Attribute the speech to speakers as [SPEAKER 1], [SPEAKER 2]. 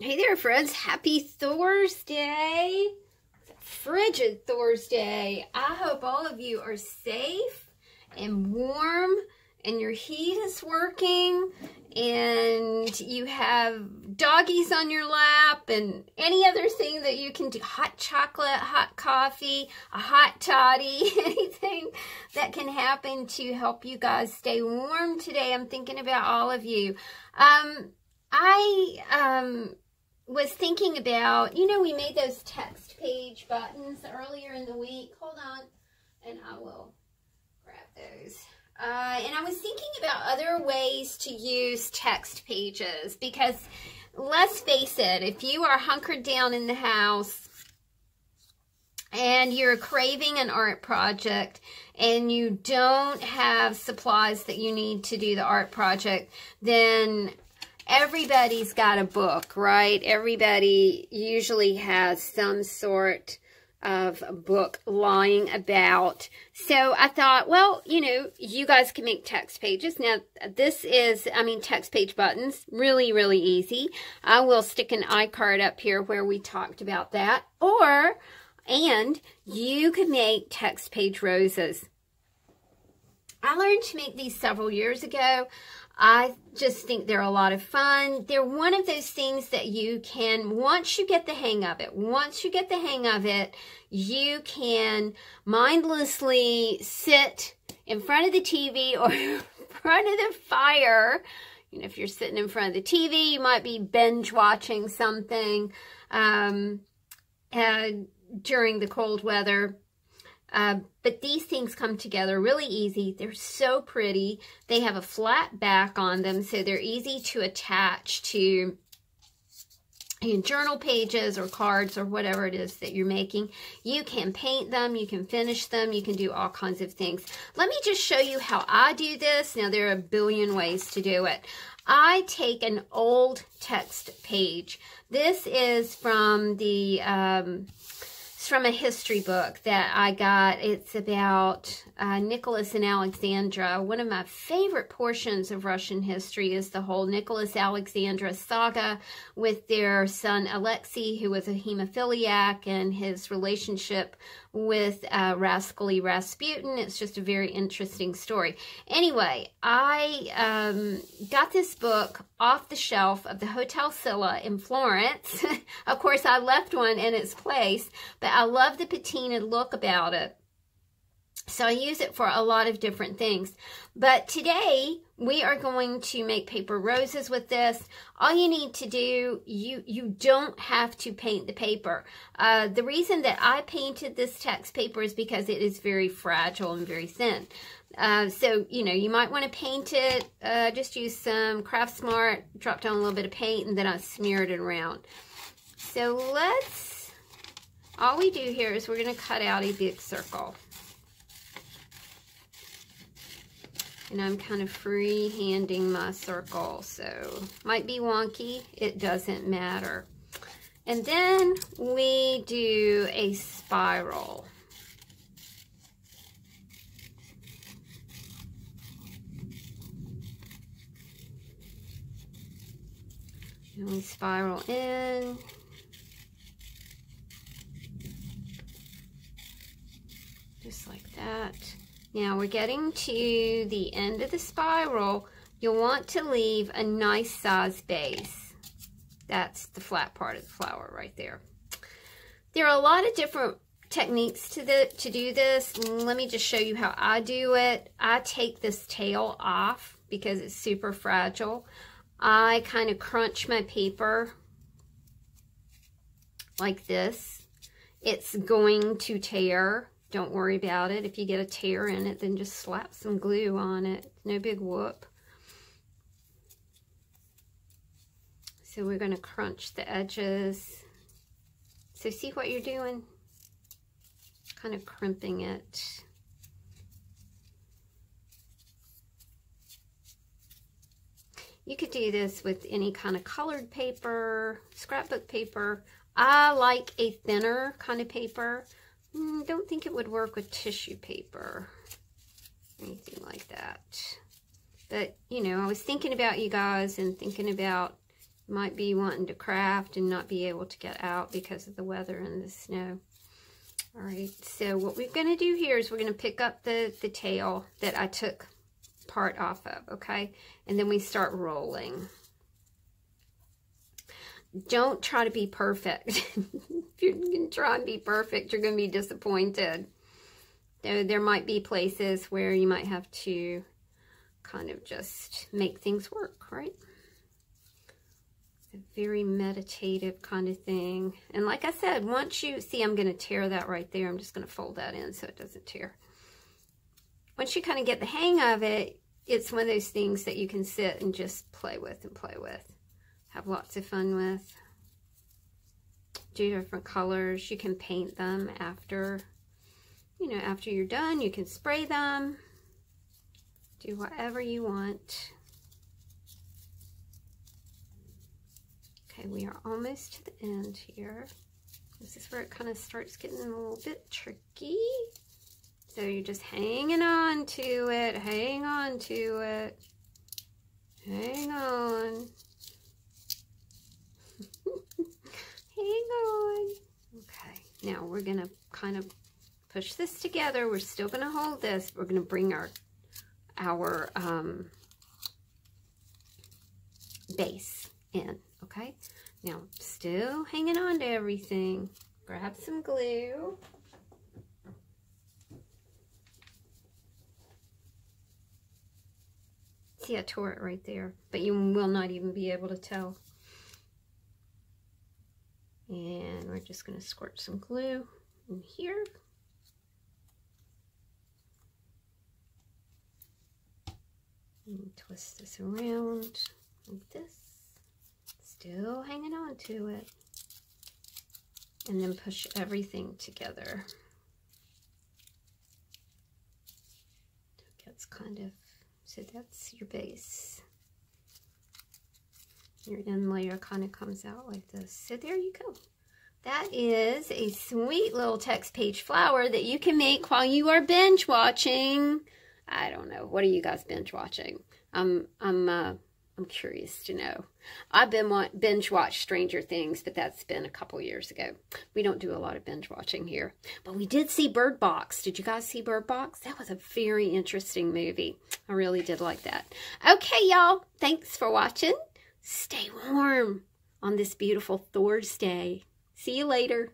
[SPEAKER 1] Hey there, friends. Happy Thursday. It's a frigid Thursday. I hope all of you are safe and warm and your heat is working and you have doggies on your lap and any other thing that you can do. Hot chocolate, hot coffee, a hot toddy, anything that can happen to help you guys stay warm today. I'm thinking about all of you. I was thinking about, we made those text page buttons earlier in the week. Hold on, and I will grab those. And I was thinking about other ways to use text pages because, let's face it, if you are hunkered down in the house and you're craving an art project and you don't have supplies that you need to do the art project, then everybody's got a book, right? Everybody usually has some sort of a book lying about. So I thought, well, you guys can make text pages. Now, this is, text page buttons, really, really easy. I will stick an iCard up here where we talked about that. And you can make text page roses. I learned to make these several years ago. I just think they're a lot of fun. They're one of those things that you can, once you get the hang of it, you can mindlessly sit in front of the TV or in front of the fire. If you're sitting in front of the TV, you might be binge watching something during the cold weather. But these things come together really easy. They're so pretty. They have a flat back on them, so they're easy to attach to journal pages or cards or whatever it is that you're making. You can paint them. You can finish them. You can do all kinds of things. Let me just show you how I do this. Now, there are a billion ways to do it. I take an old text page. This is from the... It's from a history book that I got. It's about Nicholas and Alexandra. One of my favorite portions of Russian history is the whole Nicholas Alexandra saga with their son Alexei, who was a hemophiliac, and his relationship with rascally Rasputin. It's just a very interesting story. Anyway, I got this book off the shelf of the Hotel Silla in Florence. Of course, I left one in its place, but I love the patina look about it. So I use it for a lot of different things. But today, we are going to make paper roses with this. All you need to do, you don't have to paint the paper. The reason that I painted this text paper is because it is very fragile and very thin. So, you might want to paint it. Just use some Craft Smart, drop down a little bit of paint, and then I smeared it around. So all we do here is we're going to cut out a big circle. And I'm kind of free-handing my circle, so might be wonky. It doesn't matter. And then we do a spiral. And we spiral in. Just like that. Now we're getting to the end of the spiral. You'll want to leave a nice size base. That's the flat part of the flower right there. There are a lot of different techniques to do this. Let me just show you how I do it. I take this tail off because it's super fragile. I kind of crunch my paper like this. It's going to tear. Don't worry about it. If you get a tear in it, then just slap some glue on it. No big whoop. So we're going to crunch the edges. So see what you're doing? Kind of crimping it. You could do this with any kind of colored paper, scrapbook paper. I like a thinner kind of paper. Don't think it would work with tissue paper, anything like that. But, I was thinking about you guys and thinking about might be wanting to craft and not be able to get out because of the weather and the snow. All right, so what we're going to do here is we're going to pick up the tail that I took part off of, okay? And then we start rolling. Don't try to be perfect. If you're going to try and be perfect, you're going to be disappointed. There might be places where you might have to kind of just make things work, right? A very meditative kind of thing. And like I said, once you see, I'm going to tear that right there. I'm just going to fold that in so it doesn't tear. Once you kind of get the hang of it, it's one of those things that you can sit and just play with and play with. Have lots of fun with. Do different colors. You can paint them after, you know, after you're done. You can spray them. Do whatever you want. Okay, we are almost to the end here. This is where it kind of starts getting a little bit tricky. So you're just hanging on to it, hang on to it, hang on. Hang on. Okay, now we're gonna kind of push this together. We're still gonna hold this. We're gonna bring our base in, okay? Now, still hanging on to everything. Grab some glue. See, I tore it right there, but you will not even be able to tell. And we're just going to squirt some glue in here. And twist this around like this. Still hanging on to it. And then push everything together. It gets kind of, so that's your base. Your end layer kind of comes out like this. So there you go. That is a sweet little text page flower that you can make while you are binge watching. I don't know. What are you guys binge watching? I'm curious to know. I've been binge watched Stranger Things, but that's been a couple years ago. We don't do a lot of binge watching here. But we did see Bird Box. Did you guys see Bird Box? That was a very interesting movie. I really did like that. Okay, y'all. Thanks for watching. Stay warm on this beautiful Thursday. See you later.